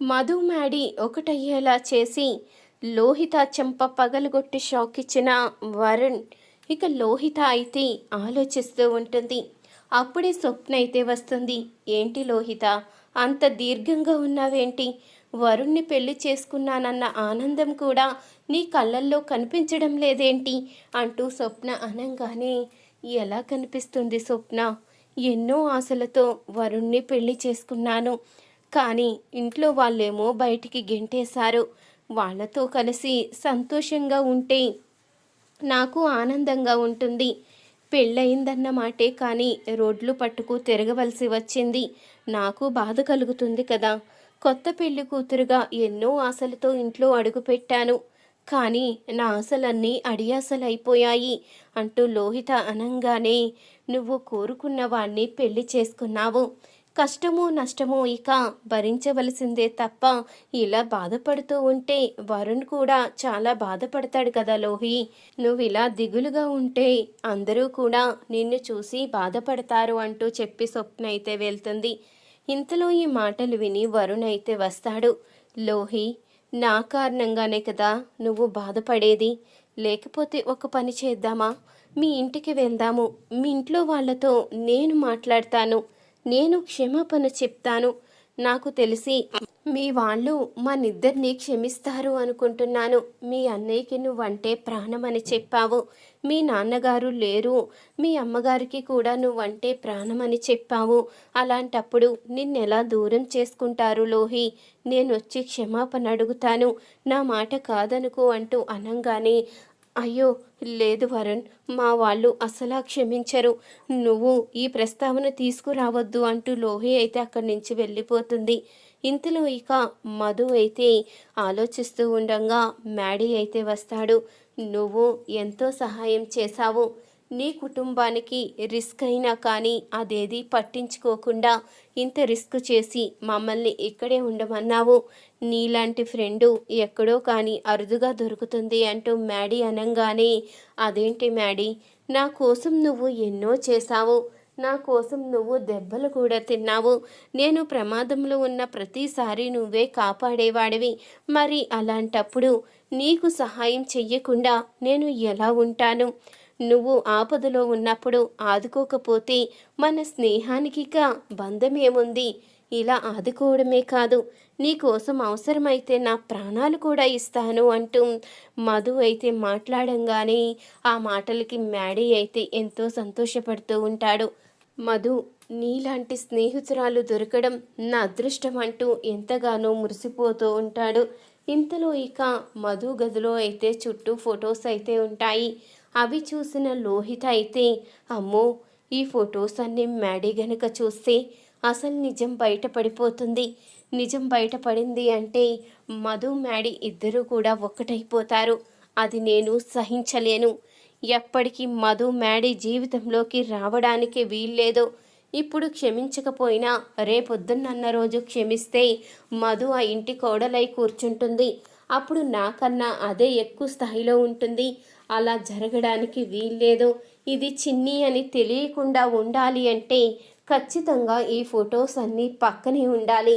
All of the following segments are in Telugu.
మధు మ్యాడీ ఒకటయ్యేలా చేసి లోహిత చెంప పగలగొట్టి షాక్ ఇచ్చిన వరుణ్ ఇక లోహిత అయితే ఆలోచిస్తూ ఉంటుంది. అప్పుడే స్వప్న అయితే వస్తుంది. ఏంటి లోహిత, అంత దీర్ఘంగా ఉన్నావేంటి? వరుణ్ణి పెళ్లి చేసుకున్నానన్న ఆనందం కూడా నీ కళ్ళల్లో కనిపించడం లేదేంటి అంటూ స్వప్న అనంగానే, ఎలా కనిపిస్తుంది స్వప్న? ఎన్నో ఆశలతో వరుణ్ణి పెళ్లి చేసుకున్నాను. కానీ ఇంట్లో వాళ్ళేమో బయటికి గెంటేశారు. వాళ్ళతో కలిసి సంతోషంగా ఉంటే నాకు ఆనందంగా ఉంటుంది. పెళ్ళయిందన్న మాటే కానీ రోడ్లు పట్టుకు తిరగవలసి వచ్చింది. నాకు బాధ కలుగుతుంది కదా. కొత్త పెళ్లి కూతురుగా ఎన్నో ఆశలతో ఇంట్లో అడుగుపెట్టాను. కానీ నా ఆశలన్నీ అడియాసలైపోయాయి అంటూ లోహిత అనంగానే, నువ్వు కోరుకున్న వాణ్ణి పెళ్లి చేసుకున్నావు. కష్టమో నష్టమో ఇక భరించవలసిందే తప్ప ఇలా బాధపడుతూ ఉంటే వరుణ్ కూడా చాలా బాధపడతాడు కదా లోహి. నువ్వు ఇలా దిగులుగా ఉంటే అందరూ కూడా నిన్ను చూసి బాధపడతారు అంటూ చెప్పి స్వప్న అయితే వెళ్తుంది. ఇంతలో ఈ మాటలు విని వరుణ్ అయితే వస్తాడు. లోహి, నా కారణంగానే కదా నువ్వు బాధపడేది. లేకపోతే ఒక పని చేద్దామా? మీ ఇంటికి వెళ్దాము. మీ ఇంట్లో వాళ్ళతో నేను మాట్లాడతాను. నేను క్షమాపణ చెప్తాను. నాకు తెలిసి మీ వాళ్ళు మనిద్దరినీ క్షమిస్తారు అనుకుంటున్నాను. మీ అన్నయ్యకి నువ్వంటే ప్రాణమని చెప్పావు. మీ నాన్నగారు లేరు, మీ అమ్మగారికి కూడా నువ్వంటే ప్రాణమని చెప్పావు. అలాంటప్పుడు నిన్నెలా దూరం చేసుకుంటారు లోహి? నేనొచ్చి క్షమాపణ అడుగుతాను, నా మాట కాదనుకో అంటూ అనంగానే, అయ్యో లేదు వరుణ్, మా వాళ్ళు అసలా క్షమించరు. నువ్వు ఈ ప్రస్తావన తీసుకురావద్దు అంటూ లోహి అయితే అక్కడి నుంచి వెళ్ళిపోతుంది. ఇంతలో ఇక మధు అయితే ఆలోచిస్తూ ఉండగా మ్యాడీ అయితే వస్తాడు. నువ్వు ఎంతో సహాయం చేశావు. నీ కుటుంబానికి రిస్క్ అయినా కానీ అదేది పట్టించుకోకుండా ఇంత రిస్క్ చేసి మమ్మల్ని ఇక్కడే ఉండమన్నావు. నీలాంటి ఫ్రెండు ఎక్కడో కానీ అరుదుగా దొరుకుతుంది అంటూ మ్యాడీ అనంగానే, అదేంటి మ్యాడీ, నా కోసం నువ్వు ఎన్నో చేశావు. నా కోసం నువ్వు దెబ్బలు కూడా తిన్నావు. నేను ప్రమాదంలో ఉన్న ప్రతిసారి నువ్వే కాపాడేవాడివి. మరి అలాంటప్పుడు నీకు సహాయం చెయ్యకుండా నేను ఎలా ఉంటాను? నువ్వు ఆపదలో ఉన్నప్పుడు ఆదుకోకపోతే మన స్నేహానికిక బంధమేముంది? ఇలా ఆదుకోవడమే కాదు, నీకోసం అవసరమైతే నా ప్రాణాలు కూడా ఇస్తాను అంటూ మధు అయితే మాట్లాడంగానే ఆ మాటలకి మ్యాడీ అయితే ఎంతో సంతోషపడుతూ ఉంటాడు. మధు, నీలాంటి స్నేహితురాలు దొరకడం నా అదృష్టం అంటూ ఎంతగానో మురిసిపోతూ ఉంటాడు. ఇంతలో ఇక మధు గదిలో అయితే చుట్టూ ఫొటోస్ అయితే ఉంటాయి. అవి చూసిన లోహిత అయితే, అమ్మో, ఈ ఫొటోస్ అన్నీ మ్యాడీ గనుక చూస్తే అసలు నిజం బయటపడిపోతుంది. నిజం బయటపడింది అంటే మధు మ్యాడీ ఇద్దరూ కూడా ఒక్కటైపోతారు. అది నేను సహించలేను. ఎప్పటికీ మధు మ్యాడీ జీవితంలోకి రావడానికి వీల్లేదు. ఇప్పుడు క్షమించకపోయినా రేపొద్దున్నన్న రోజు క్షమిస్తే మధు ఆ ఇంటి కోడలై కూర్చుంటుంది. అప్పుడు నాకన్నా అదే ఎక్కువ స్థాయిలో ఉంటుంది. అలా జరగడానికి వీల్లేదు. ఇది చిన్ని అని తెలియకుండా ఉండాలి అంటే ఖచ్చితంగా ఈ ఫొటోస్ అన్నీ పక్కనే ఉండాలి.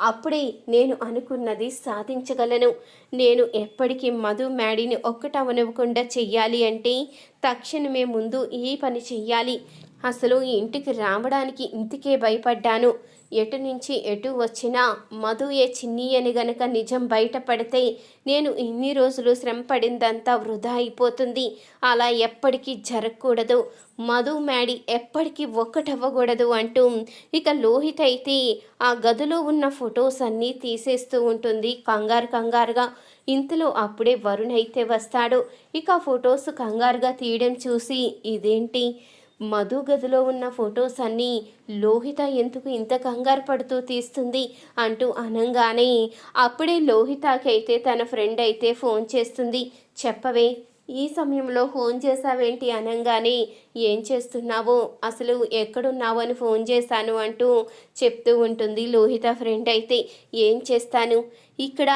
అప్పుడే నేను అనుకున్నది సాధించగలను. నేను ఎప్పటికీ మధు మ్యాడీని ఒక్కటవనివ్వకుండా చెయ్యాలి అంటే తక్షణమే ముందు ఈ పని చెయ్యాలి. అసలు ఈ ఇంటికి రావడానికి ఇంటికే భయపడ్డాను. ఎటు నుంచి ఎటు వచ్చినా మధుయే చిన్ని అని గనక నిజం బయటపడితే నేను ఇన్ని రోజులు శ్రమ పడిందంతా వృధా అయిపోతుంది. అలా ఎప్పటికీ జరగకూడదు. మధు మ్యాడీ ఎప్పటికీ ఒక్కటవ్వకూడదు అంటూ ఇక లోహిత్ అయితే ఆ గదిలో ఉన్న ఫొటోస్ అన్నీ తీసేస్తూ ఉంటుంది కంగారుగా. ఇంతలో అప్పుడే వరుణ్ అయితే వస్తాడు. ఇక ఫొటోస్ కంగారుగా తీయడం చూసి, ఇదేంటి, మధు గదిలో ఉన్న ఫొటోస్ అన్నీ లోహిత ఎందుకు ఇంత కంగారు పడుతూ తీస్తుంది అంటూ అనంగానే అప్పుడే లోహితకైతే తన ఫ్రెండ్ అయితే ఫోన్ చేస్తుంది. చెప్పవే, ఈ సమయంలో ఫోన్ చేసావేంటి అనంగానే, ఏం చేస్తున్నావో, అసలు ఎక్కడున్నావు అని ఫోన్ చేశాను అంటూ చెప్తూ ఉంటుంది లోహిత ఫ్రెండ్ అయితే. ఏం చేస్తాను, ఇక్కడ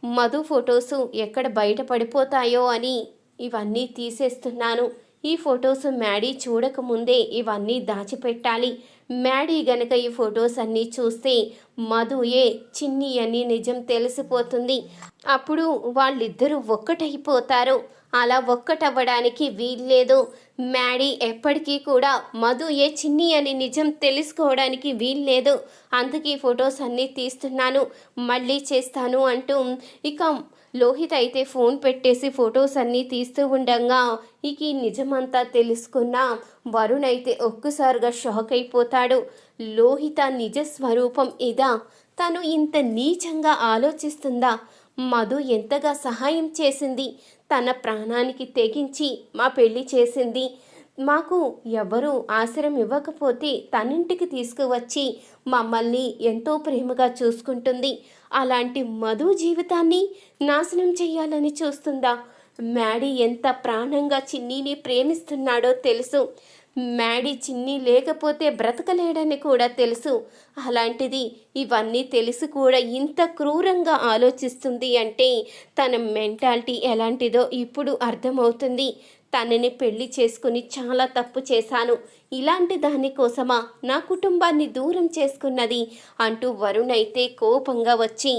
మధు ఫొటోసు ఎక్కడ బయట పడిపోతాయో అని ఇవన్నీ తీసేస్తున్నాను. ఈ ఫొటోస్ మ్యాడీ చూడకముందే ఇవన్నీ దాచిపెట్టాలి. మ్యాడీ గనక ఈ ఫొటోస్ అన్నీ చూస్తే మధుయే చిన్ని అని నిజం తెలిసిపోతుంది. అప్పుడు వాళ్ళిద్దరూ ఒక్కటైపోతారు. అలా ఒక్కటవ్వడానికి వీల్లేదు. మ్యాడీ ఎప్పటికీ కూడా మధుయే చిన్ని అని నిజం తెలుసుకోవడానికి వీల్లేదు. అందుకే ఫొటోస్ అన్నీ తీస్తున్నాను, మళ్ళీ చేస్తాను అంటూ ఇక లోహిత్ అయితే ఫోన్ పెట్టేసి ఫొటోస్ అన్నీ తీస్తూ ఉండగా ఇక ఈ నిజమంతా తెలుసుకున్న వరుణ్ అయితే ఒక్కసారిగా షాక్ అయిపోతాడు. లోహిత నిజ స్వరూపం ఇదా? తను ఇంత నీచంగా ఆలోచిస్తుందా? మధు ఎంతగా సహాయం చేసింది, తన ప్రాణానికి తెగించి మా పెళ్లి చేసింది. మాకు ఎవరు ఆశ్రయం ఇవ్వకపోతే తనింటికి తీసుకువచ్చి మమ్మల్ని ఎంతో ప్రేమగా చూసుకుంటుంది. అలాంటి మధు జీవితాన్ని నాశనం చేయాలని చూస్తుందా? మ్యాడీ ఎంత ప్రాణంగా చిన్నీని ప్రేమిస్తున్నాడో తెలుసు. మ్యాడీ చిన్ని లేకపోతే బ్రతకలేడని కూడా తెలుసు. అలాంటిది ఇవన్నీ తెలిసి కూడా ఇంత క్రూరంగా ఆలోచిస్తుంది అంటే తన మెంటాలిటీ ఎలాంటిదో ఇప్పుడు అర్థమవుతుంది. తనని పెళ్లి చేసుకుని చాలా తప్పు చేశాను, ఇలాంటి దానికోసమా నా కుటుంబాన్ని దూరం చేసుకున్నది అంటూ వరుణ్ అయితే కోపంగా వచ్చి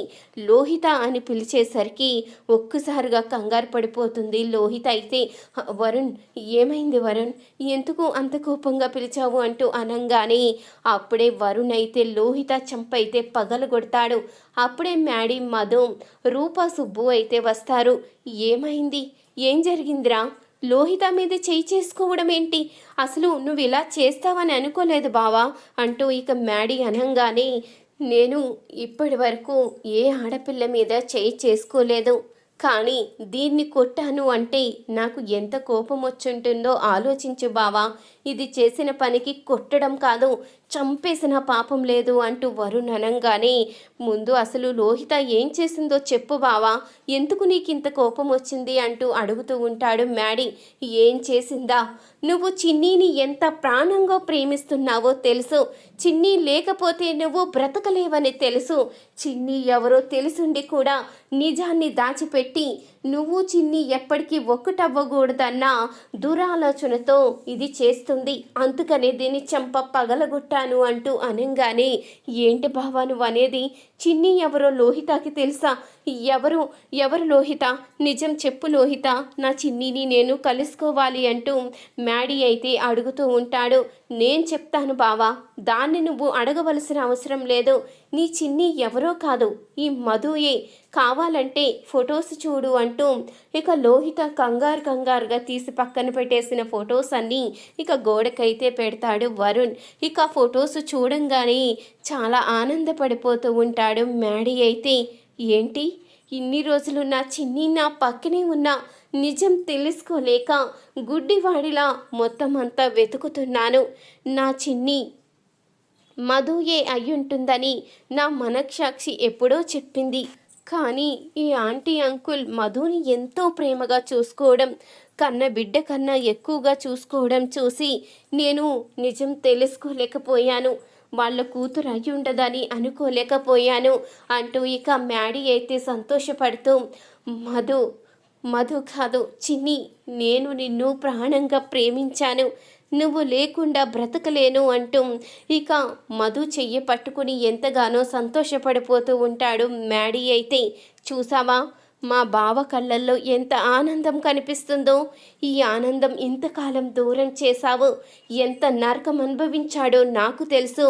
లోహిత అని పిలిచేసరికి ఒక్కసారిగా కంగారు పడిపోతుంది లోహిత అయితే. వరుణ్, ఏమైంది వరుణ్, ఎందుకు అంత కోపంగా పిలిచావు అంటూ అనంగానే అప్పుడే వరుణ్ అయితే లోహిత చంపైతే పగలగొడతాడు. అప్పుడే మ్యాడీ, మధు, రూపా, సుబ్బు అయితే వస్తారు. ఏమైంది, ఏం జరిగిందిరా? లోహిత మీద చేయి చేసుకోవడం ఏంటి? అసలు నువ్వు ఇలా చేస్తావని అనుకోలేదు బావా అంటూ ఇక మ్యాడీ అనంగానే నేను ఇప్పటి వరకు ఏ ఆడపిల్ల మీద చేయి చేసుకోలేదు, కానీ దీన్ని కొట్టాను అంటే నాకు ఎంత కోపం వచ్చుంటుందో ఆలోచించు బావా. ఇది చేసిన పనికి కొట్టడం కాదు, చంపేసిన పాపం లేదు అంటూ వరుణ్ అనంగానే ముందు అసలు లోహిత ఏం చేసిందో చెప్పు బావా, ఎందుకు నీకు ఇంత కోపం వచ్చింది అంటూ అడుగుతూ ఉంటాడు మ్యాడీ. ఏం చేసిందా? నువ్వు చిన్నీని ఎంత ప్రాణంగా ప్రేమిస్తున్నావో తెలుసు. చిన్నీ లేకపోతే నువ్వు బ్రతకలేవని తెలుసు. చిన్నీ ఎవరో తెలుసుండి కూడా నిజాన్ని దాచిపెట్టి నువ్వు చిన్ని ఎప్పటికీ ఒక్కటవ్వకూడదన్న దురాలోచనతో ఇది చేస్తుంది. అందుకనే దీన్ని చంప పగలగొట్టాను అంటూ అనంగానే ఏంటి బావా నువ్వు అనేది? చిన్ని ఎవరో లోహితకి తెలుసా? ఎవరు లోహిత? నిజం చెప్పు లోహిత, నా చిన్నిని నేను కలుసుకోవాలి అంటూ మ్యాడీ అయితే అడుగుతూ ఉంటాడు. నేను చెప్తాను బావా, దాన్ని నువ్వు అడగవలసిన అవసరం లేదు. నీ చిన్ని ఎవరో కాదు, ఈ మధుయే. కావాలంటే ఫొటోస్ చూడు అంటూ ఇక లోహిత కంగారుగా తీసి పక్కన పెట్టేసిన ఫొటోస్ అన్నీ ఇక గోడకైతే పెడతాడు వరుణ్. ఇక ఫొటోస్ చూడంగానే చాలా ఆనందపడిపోతూ ఉంటాడు మ్యాడీ అయితే. ఏంటి, ఇన్ని రోజులు నా చిన్ని నా పక్కనే ఉన్న నిజం తెలుసుకోలేక గుడ్డివాడిలా మొత్తం అంతా వెతుకుతున్నాను. నా చిన్ని మధుయే అయ్యుంటుందని నా మనఃసాక్షి ఎప్పుడో చెప్పింది. కానీ ఈ ఆంటీ అంకుల్ మధుని ఎంతో ప్రేమగా చూసుకోవడం, కన్న బిడ్డ కన్నా ఎక్కువగా చూసుకోవడం చూసి నేను నిజం తెలుసుకోలేకపోయాను. వాళ్ళ కూతురు అయి ఉండదని అనుకోలేకపోయాను అంటూ ఇక మ్యాడీ అయితే సంతోషపడుతూ మధు కాదు చిన్ని, నేను నిన్ను ప్రాణంగా ప్రేమించాను, నువ్వు లేకుండా బ్రతకలేను అంటూ ఇక మధు చెయ్యి పట్టుకుని ఎంతగానో సంతోషపడిపోతూ ఉంటాడు మ్యాడీ అయితే. చూసావా, మా బావ కళ్ళల్లో ఎంత ఆనందం కనిపిస్తుందో. ఈ ఆనందం ఇంతకాలం దూరం చేశావు. ఎంత నరకం అనుభవించాడో నాకు తెలుసు.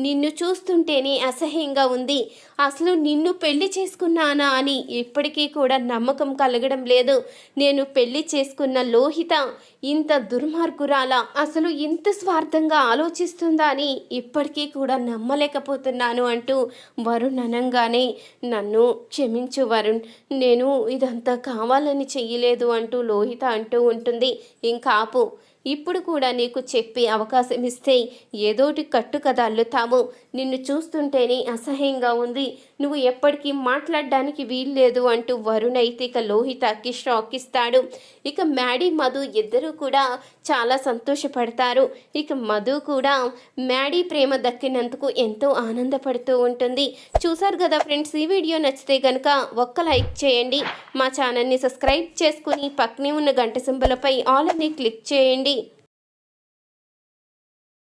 నిన్ను చూస్తుంటేనే అసహ్యంగా ఉంది. అసలు నిన్ను పెళ్లి చేసుకున్నానా అని ఇప్పటికీ కూడా నమ్మకం కలగడం లేదు. నేను పెళ్లి చేసుకున్న లోహిత ఇంత దుర్మార్గురాలా, అసలు ఇంత స్వార్థంగా ఆలోచిస్తుందా అని ఇప్పటికీ కూడా నమ్మలేకపోతున్నాను అంటూ వరుణ్ అనంగానే నన్ను క్షమించు వరుణ్, నేను ఇదంతా కావాలని చెయ్యలేదు అంటూ లోహిత అంటూ ఉంటుంది. ఇంకా ఆపు, ఇప్పుడు కూడా నీకు చెప్పి అవకాశం ఇస్తే ఏదోటి కట్టు కథ అల్లుతాము. నిన్ను చూస్తుంటేనే అసహ్యంగా ఉంది, నువ్వు ఎప్పటికీ మాట్లాడడానికి వీల్లేదు అంటూ వరుణ్ అయితే ఇక లోహితకి షాక్ ఇస్తాడు. ఇక మ్యాడీ, మధు ఇద్దరూ కూడా చాలా సంతోషపడతారు. ఇక మధు కూడా మ్యాడీ ప్రేమ దక్కినందుకు ఎంతో ఆనందపడుతూ ఉంటుంది. చూసారు కదా ఫ్రెండ్స్, ఈ వీడియో నచ్చితే కనుక ఒక్క లైక్ చేయండి. మా ఛానల్ని సబ్స్క్రైబ్ చేసుకుని పక్కనే ఉన్న గంట సింబలపై ఆల్ అని క్లిక్ చేయండి.